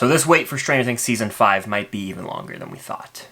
So this wait for Stranger Things Season 5 might be even longer than we thought.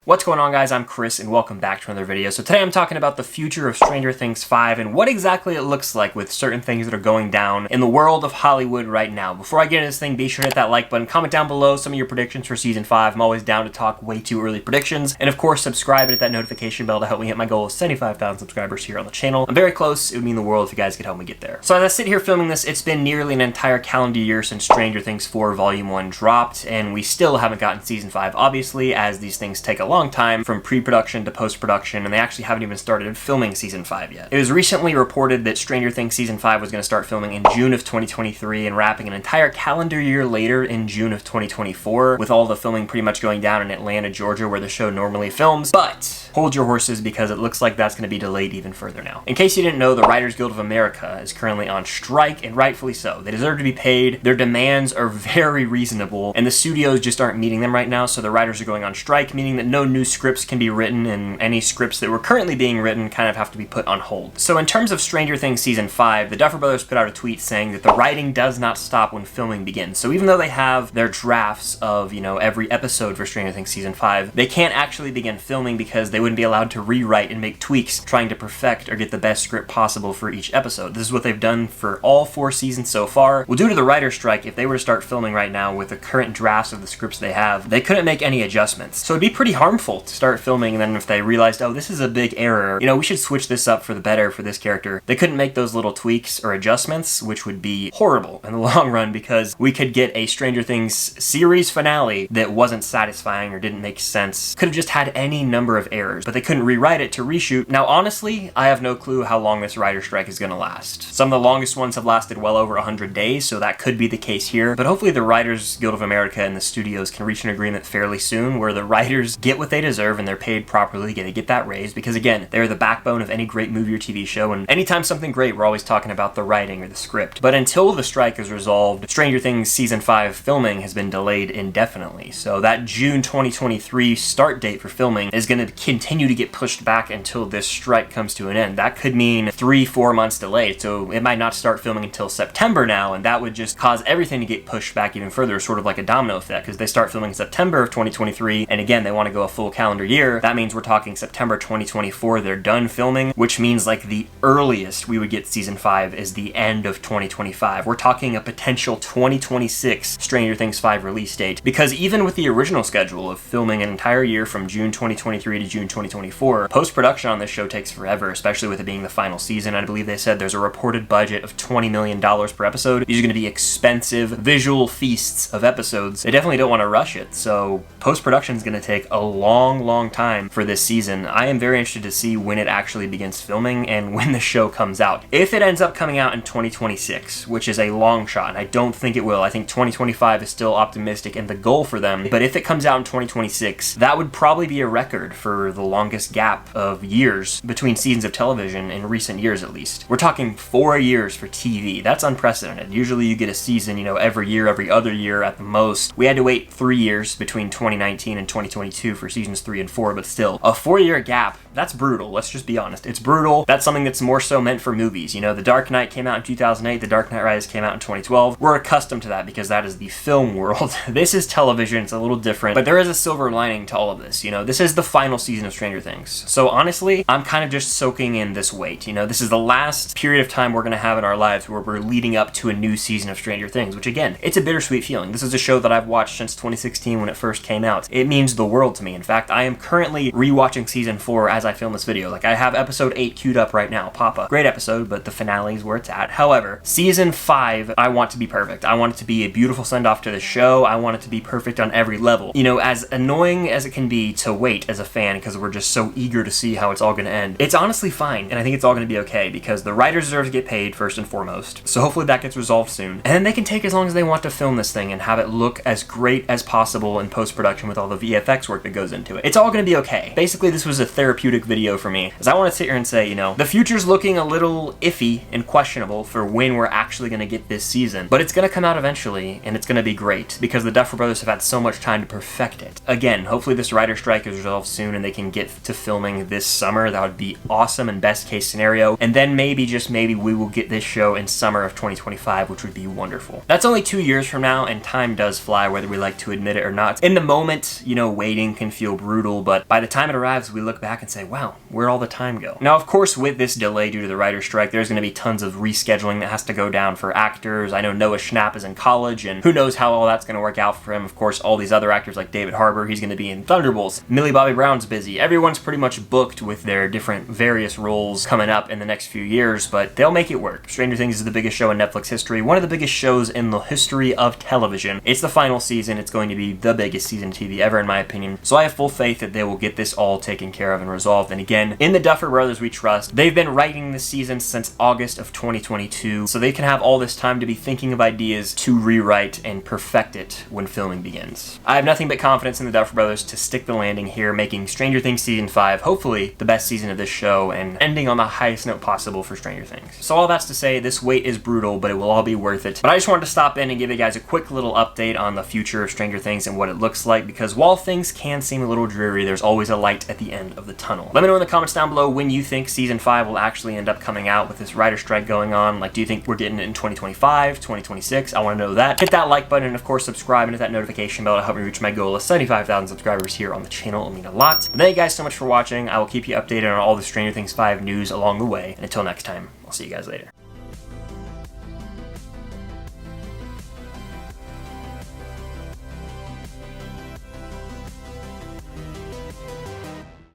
What's going on, guys? I'm Chris and welcome back to another video. So today I'm talking about the future of Stranger Things 5 and what exactly it looks like with certain things that are going down in the world of Hollywood right now. Before I get into this thing, be sure to hit that like button, comment down below some of your predictions for Season 5. I'm always down to talk way too early predictions. And of course, subscribe and hit that notification bell to help me hit my goal of 75,000 subscribers here on the channel. I'm very close. It would mean the world if you guys could help me get there. So as I sit here filming this, it's been nearly an entire calendar year since Stranger Things 4 Volume 1 dropped, and we still haven't gotten Season 5, obviously, as these things take a long time from pre-production to post-production, and they actually haven't even started filming Season 5 yet. It was recently reported that Stranger Things Season 5 was going to start filming in June of 2023 and wrapping an entire calendar year later in June of 2024, with all the filming pretty much going down in Atlanta, Georgia, where the show normally films. But hold your horses, because it looks like that's going to be delayed even further now. In case you didn't know, the Writers Guild of America is currently on strike, and rightfully so. They deserve to be paid. Their demands are very reasonable, and the studios just aren't meeting them right now, so the writers are going on strike, meaning that no new scripts can be written, and any scripts that were currently being written kind of have to be put on hold. So in terms of Stranger Things Season 5, the Duffer Brothers put out a tweet saying that the writing does not stop when filming begins. So even though they have their drafts of, every episode for Stranger Things Season 5, they can't actually begin filming because they wouldn't be allowed to rewrite and make tweaks trying to perfect or get the best script possible for each episode. This is what they've done for all 4 seasons so far. Well, due to the writer's strike, if they were to start filming right now with the current drafts of the scripts they have, they couldn't make any adjustments. So it'd be pretty harmful to start filming, and then if they realized, oh, this is a big error, we should switch this up for the better for this character, they couldn't make those little tweaks or adjustments, which would be horrible in the long run, because we could get a Stranger Things series finale that wasn't satisfying or didn't make sense. Could have just had any number of errors, but they couldn't rewrite it to reshoot. Now, honestly, I have no clue how long this writer's strike is going to last. Some of the longest ones have lasted well over 100 days, so that could be the case here, but hopefully the Writers Guild of America and the studios can reach an agreement fairly soon where the writers get what they deserve and they're paid properly, they get that raise, because again, they're the backbone of any great movie or TV show, and anytime something great, we're always talking about the writing or the script. But until the strike is resolved, Stranger Things Season 5 filming has been delayed indefinitely, so that June 2023 start date for filming is going to continue to get pushed back until this strike comes to an end. That could mean 3-4 months delayed, so it might not start filming until September now, and that would just cause everything to get pushed back even further, sort of like a domino effect, because they start filming in September of 2023, and again, they want to go a full calendar year. That means we're talking September 2024, they're done filming, which means like the earliest we would get Season 5 is the end of 2025. We're talking a potential 2026 Stranger Things 5 release date, because even with the original schedule of filming an entire year from June 2023 to June 2024, post-production on this show takes forever, especially with it being the final season. I believe they said there's a reported budget of $20 million per episode. These are going to be expensive visual feasts of episodes. They definitely don't want to rush it, so post-production is going to take a long time for this season. I am very interested to see when it actually begins filming and when the show comes out. If it ends up coming out in 2026, which is a long shot, and I don't think it will. I think 2025 is still optimistic and the goal for them, but if it comes out in 2026, that would probably be a record for the longest gap of years between seasons of television in recent years, at least. We're talking 4 years for TV. That's unprecedented. Usually you get a season, every year, every other year at the most. We had to wait 3 years between 2019 and 2022 for seasons 3 and 4, but still, a 4-year gap, that's brutal. Let's just be honest. It's brutal. That's something that's more so meant for movies. The Dark Knight came out in 2008, The Dark Knight Rises came out in 2012. We're accustomed to that because that is the film world. This is television. It's a little different, but there is a silver lining to all of this. This is the final season of Stranger Things. So honestly, I'm kind of just soaking in this wait. This is the last period of time we're going to have in our lives where we're leading up to a new season of Stranger Things, which again, it's a bittersweet feeling. This is a show that I've watched since 2016 when it first came out. It means the world to me. In fact, I am currently rewatching Season 4 as I film this video. I have episode 8 queued up right now, Papa. Great episode, but the finale is where it's at. However, Season 5, I want to be perfect. I want it to be a beautiful send-off to the show. I want it to be perfect on every level. As annoying as it can be to wait as a fan because we're just so eager to see how it's all going to end, it's honestly fine, and I think it's all going to be okay because the writers deserve to get paid first and foremost. So hopefully that gets resolved soon. And then they can take as long as they want to film this thing and have it look as great as possible in post-production with all the VFX work that goes goes into it. It's all gonna be okay. Basically, this was a therapeutic video for me, as I want to sit here and say, you know, the future's looking a little iffy and questionable for when we're actually gonna get this season, but it's gonna come out eventually, and it's gonna be great, because the Duffer Brothers have had so much time to perfect it. Again, hopefully this writer strike is resolved soon and they can get to filming this summer. That would be awesome in best case scenario, and then maybe, just maybe, we will get this show in summer of 2025, which would be wonderful. That's only 2 years from now, and time does fly, whether we like to admit it or not. In the moment, you know, waiting can feel brutal, but by the time it arrives, we look back and say, wow, where'd all the time go? Now, of course, with this delay due to the writer's strike, there's going to be tons of rescheduling that has to go down for actors. I know Noah Schnapp is in college, and who knows how all that's going to work out for him. Of course, all these other actors like David Harbour, he's going to be in Thunderbolts. Millie Bobby Brown's busy. Everyone's pretty much booked with their different various roles coming up in the next few years, but they'll make it work. Stranger Things is the biggest show in Netflix history, one of the biggest shows in the history of television. It's the final season. It's going to be the biggest season of TV ever, in my opinion. So I have full faith that they will get this all taken care of and resolved. And again, in the Duffer Brothers we trust. They've been writing this season since August of 2022, so they can have all this time to be thinking of ideas to rewrite and perfect it when filming begins. I have nothing but confidence in the Duffer Brothers to stick the landing here, making Stranger Things Season 5 hopefully the best season of this show and ending on the highest note possible for Stranger Things. So all that's to say, this wait is brutal, but it will all be worth it. But I just wanted to stop in and give you guys a quick little update on the future of Stranger Things and what it looks like, because while things can seem a little dreary, there's always a light at the end of the tunnel. Let me know in the comments down below when you think Season 5 will actually end up coming out with this writer strike going on. Like, do you think we're getting it in 2025, 2026? I want to know that. Hit that like button and of course subscribe and hit that notification bell to help me reach my goal of 75,000 subscribers here on the channel. It'll mean a lot. But thank you guys so much for watching. I will keep you updated on all the Stranger Things 5 news along the way. And until next time, I'll see you guys later.